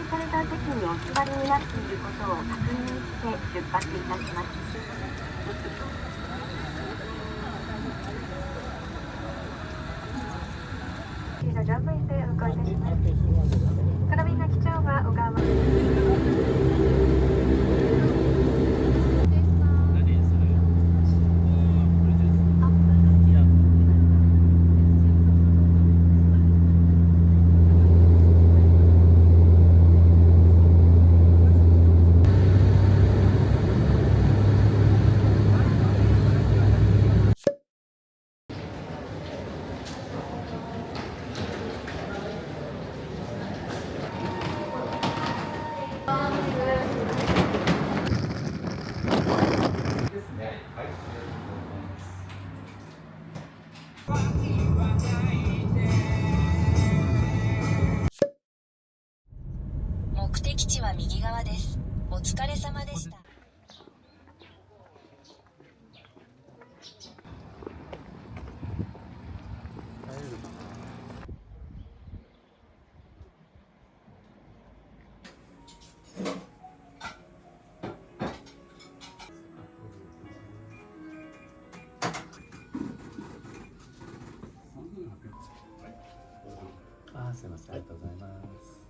された席にお座りになっていることを確認して出発いたします。ジャンプインで運行いたします。カラビナ機長は小川。目的地は右側です。お疲れ様でした。すいません、ありがとうございます。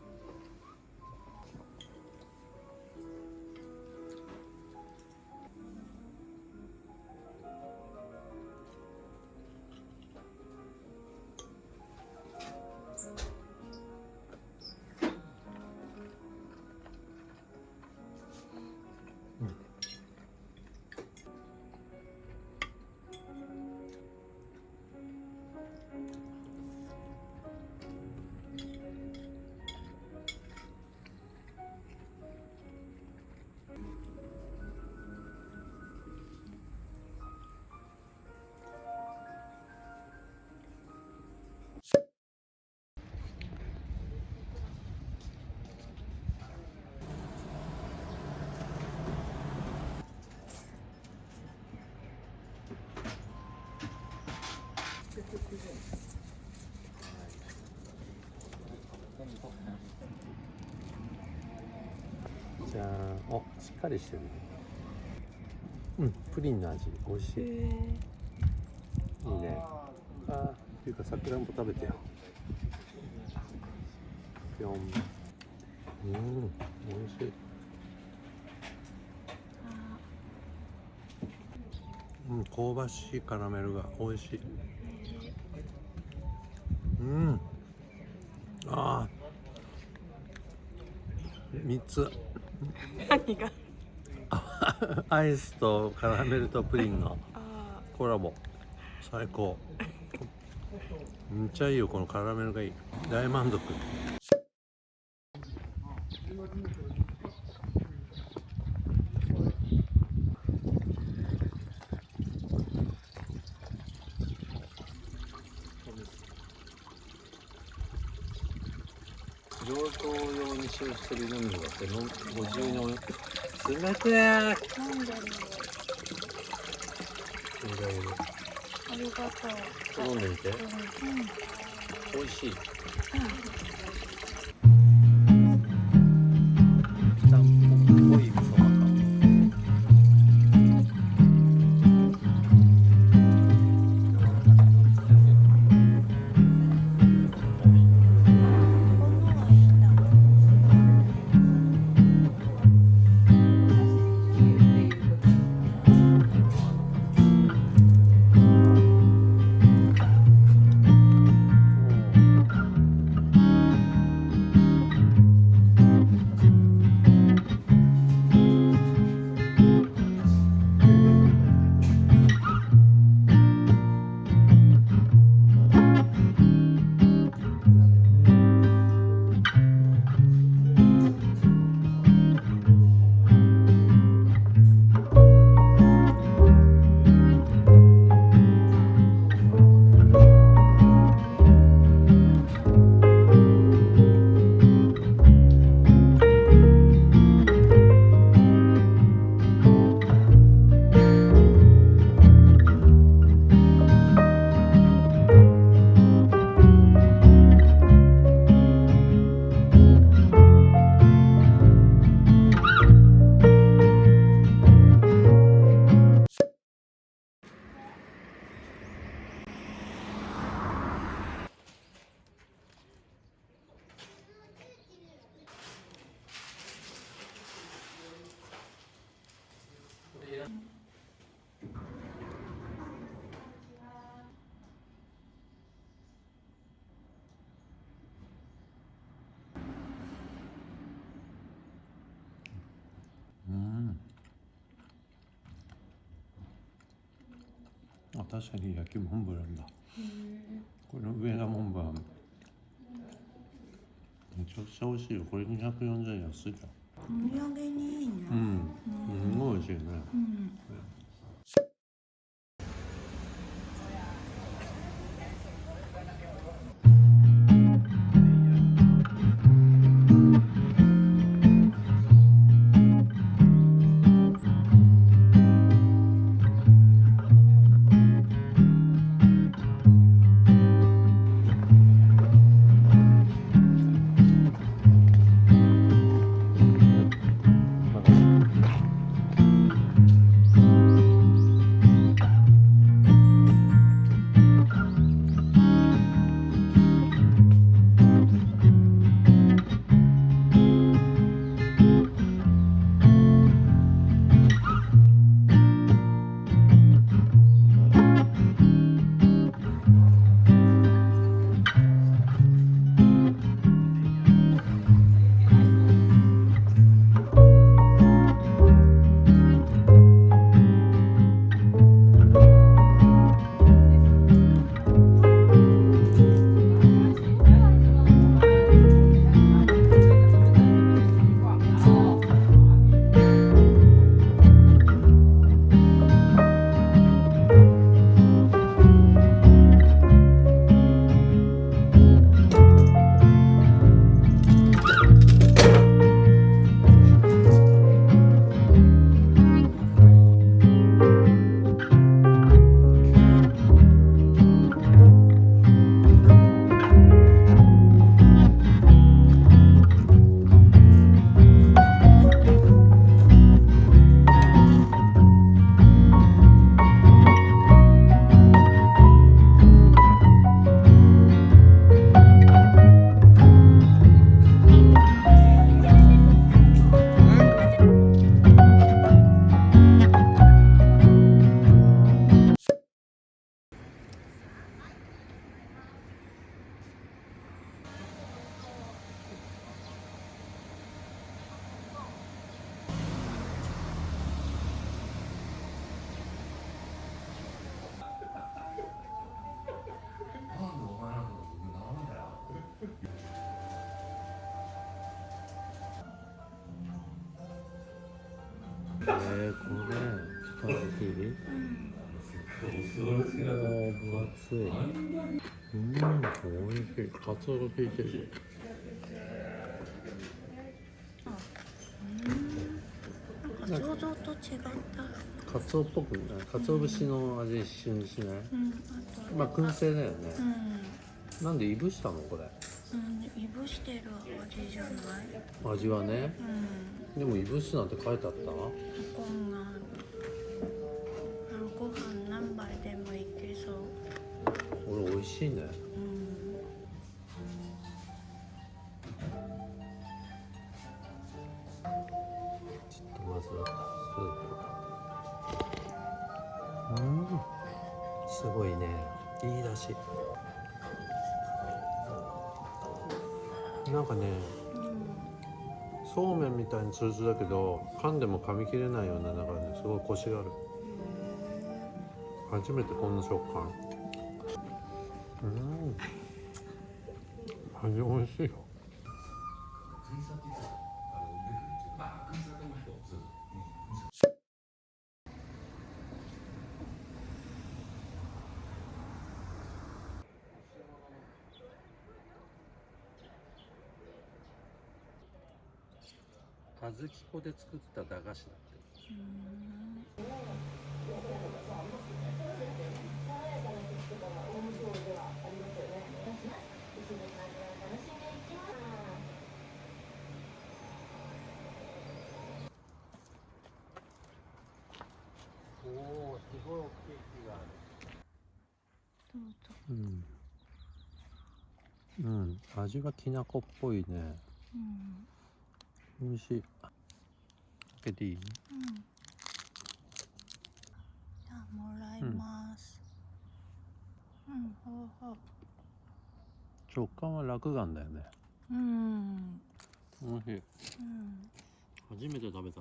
じゃあ、お、しっかりしてる。うん、プリンの味、美味しい。いいね。あ、っていうか、さくらんぼ食べてよ。ぴょん。美味しい。香ばしいカラメルが美味しい。3つ。何がアイスとカラメルとプリンのコラボ最高。めっちゃいいよ、このカラメルがいい。大満足。上等用に使用してる飲み物だってご自由に冷てー。なんだろう。ありがとう。飲んでみて。美味しい。ちゃんぽんっぽい味噌まか。あ、確かに焼きモンブランだ。これの上がモンブラン。めちゃくちゃ美味しいよ。これ240円安いじゃん。お土産にいいね。すごい美味しいね。これカルビ分厚い。おいしい。カツオが効いてる。なんか想像と違った。カツオっぽくない。カツオ節の味一瞬にしない。まあ燻製だよね。なんでいぶしたのこれ。いぶしてる味じゃない。味はね。でもいぶすなんて書いてあった。こんなご飯何杯でもいけそう。これ美味しいね。ちょっとまずスープ。すごいね。いいだし。なんかね、そうめんみたいにツルツルだけど噛んでも噛み切れないような中ですごいコシがある。初めてこんな食感。味美味しいよ。小豆粉で作った駄菓子だって。おお、すごい大きい木がある。味はきなこっぽいね。美味しい。開けていい？もらいます。ほうほう。食感は落眼だよね。おいしい。初めて食べた。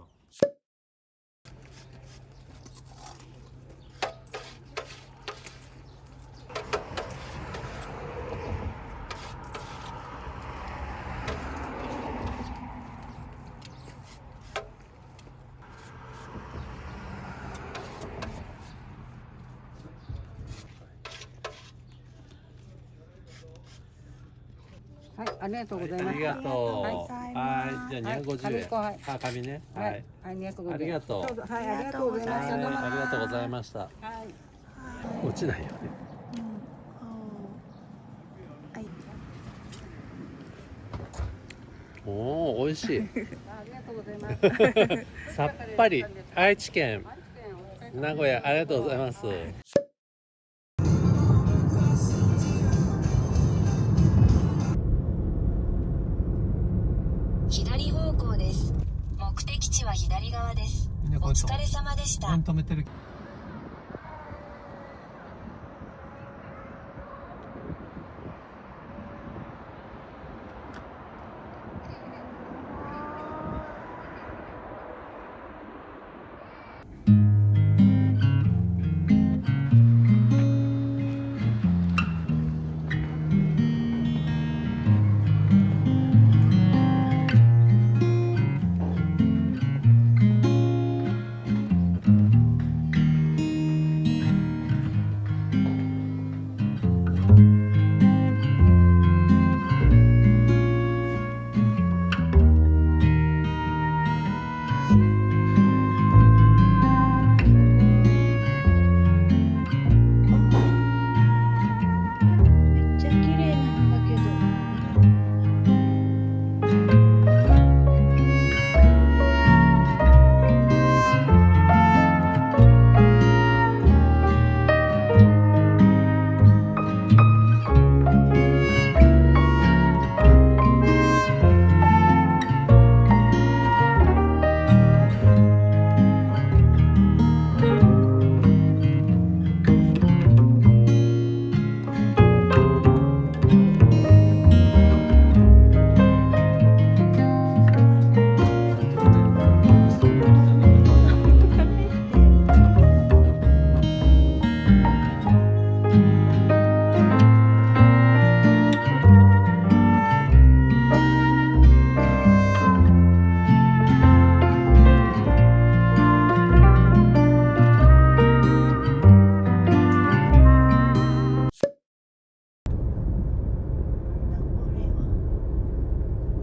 はい、ありがとうございます。ありがとう。はい、じゃあ250円。はい、あ、紙ね。はい。はい、250円。ありがとう。どうぞはい、ありがとうございまはい、した。ありがとうございました。はい。落ちないよね。おお、美味しい。ありがとうございます。さっぱり。愛知県名古屋、ありがとうございます。左方向です。目的地は左側です。お疲れ様でした。止めてる。めっちゃ綺麗なんだけど。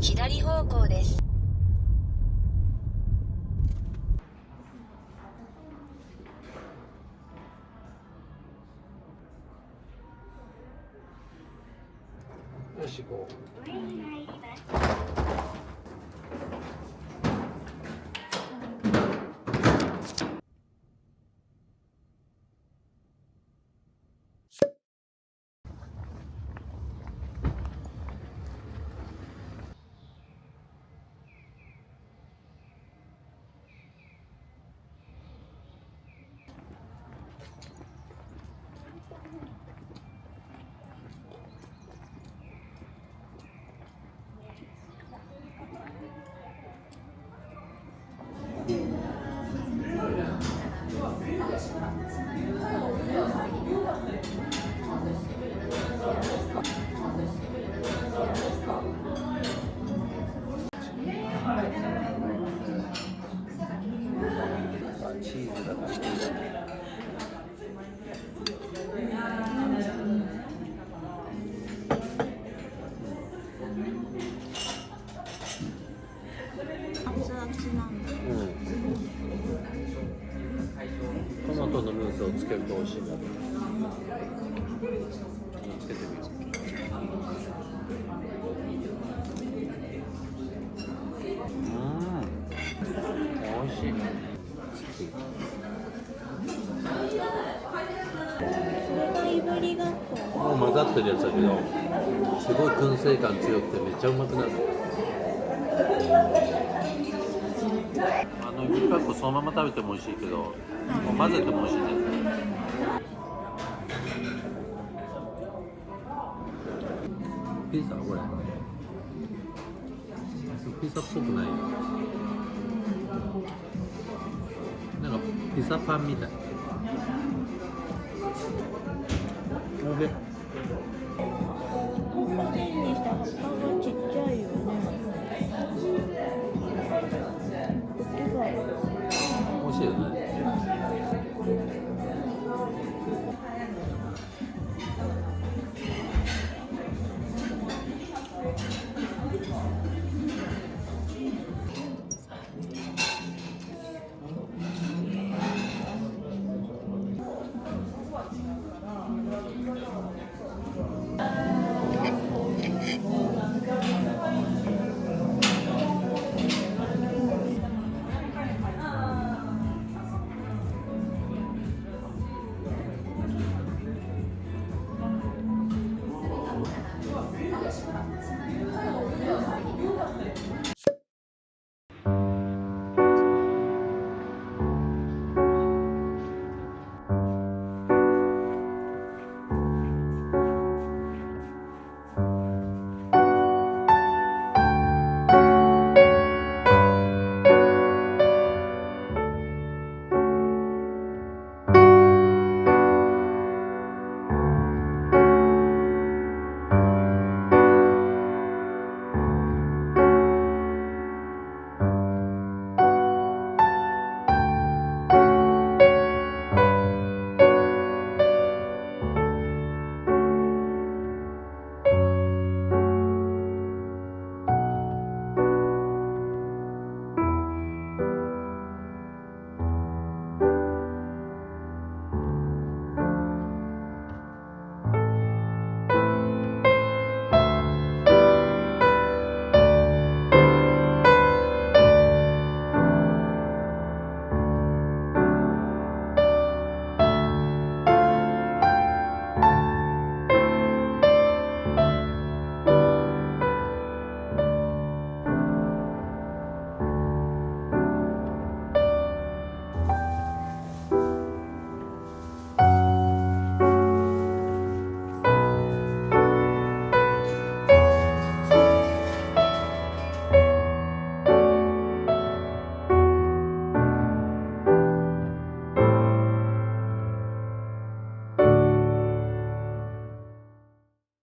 左方向です。よし、行こう。チーズだから。熱々なんだ。トマトのムースをつけると美味しいんだ。つけてみよう。美味しい。それがいぶりがっこ。もう混ざってるやつだけど、すごい燻製感強くてめっちゃうまくなる。いぶりがっこそのまま食べても美味しいけど、もう混ぜても美味しいね。ピザこれ。ピザっぽくないよ。なんかピザパンみたい。おいしい。葉っぱにした葉っぱがちっちゃいよね。こっちが美味しいよね。